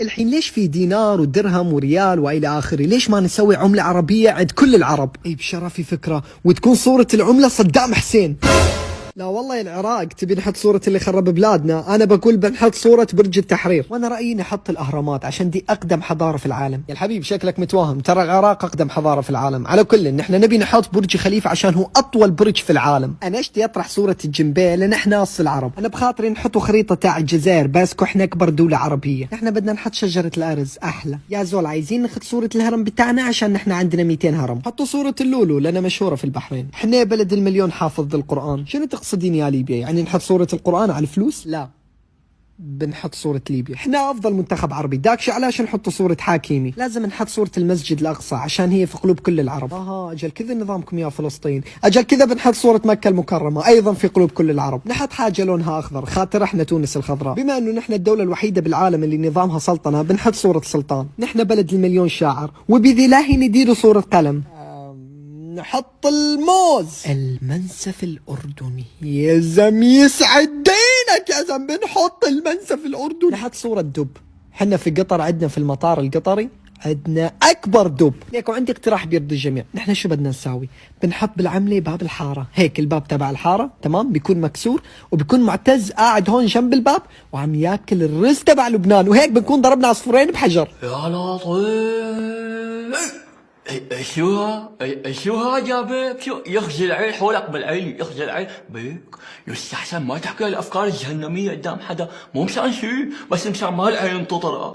الحين ليش في دينار ودرهم وريال والى اخره؟ ليش ما نسوي عملة عربية عند كل العرب؟ اي بشرفي فكرة، وتكون صورة العملة صدام حسين. لا والله يا العراق تبي نحط صورة اللي خرب بلادنا، أنا بقول بنحط صورة برج التحرير، وأنا رأيي نحط الأهرامات عشان دي أقدم حضارة في العالم. يا الحبيب شكلك متوهم، ترى العراق أقدم حضارة في العالم. على كل نحن نبي نحط برج خليفة عشان هو أطول برج في العالم. أنا اشتي أطرح صورة الجنبيه لأن إحنا نص العرب. أنا بخاطري نحطوا خريطة تاع الجزائر باسكو إحنا أكبر دولة عربية. نحن بدنا نحط شجرة الأرز أحلى. يا زول عايزين ناخذ صورة الهرم بتاعنا عشان نحن عندنا 200 هرم. حطوا صورة اللولو لأنها مشهورة في البحرين. إحنا بلد المليون حافظ للقرآن. شنو تقصدين يا ليبيا؟ يعني نحط صورة القرآن على الفلوس؟ لا، بنحط صورة ليبيا. احنا افضل منتخب عربي، داكش علاش نحط صورة حاكيمي؟ لازم نحط صورة المسجد الاقصى عشان هي في قلوب كل العرب. اجل كذا نظامكم يا فلسطين. اجل كذا بنحط صورة مكة المكرمة ايضا في قلوب كل العرب. نحط حاجة لونها اخضر خاطر احنا تونس الخضراء. بما انه نحن الدولة الوحيدة بالعالم اللي نظامها سلطنة بنحط صورة سلطان. نحن بلد المليون شاعر وبذي الله نديروا صورة قلم. نحط الموز. المنسف الأردني يا زلمة يسعد دينك يا زلمة، بنحط المنسف الأردني. نحط صورة دب. حنا في قطر عندنا في المطار القطري عندنا أكبر دب. ليك وعندي اقتراح بيرضي الجميع. نحن شو بدنا نساوي؟ بنحط بالعملة باب الحارة، هيك الباب تبع الحارة تمام بيكون مكسور وبيكون معتز قاعد هون جنب الباب وعم ياكل الرز تبع لبنان، وهيك بنكون ضربنا عصفورين بحجر. يا لطيف شو هذا بيك؟ شو يخجل عيل حولك بالعيل، يخجل عيل بيك. يستحسن ما تحكي الافكار الجهنميه قدام حدا، مو مشان شي بس مشان ما العين تطرق.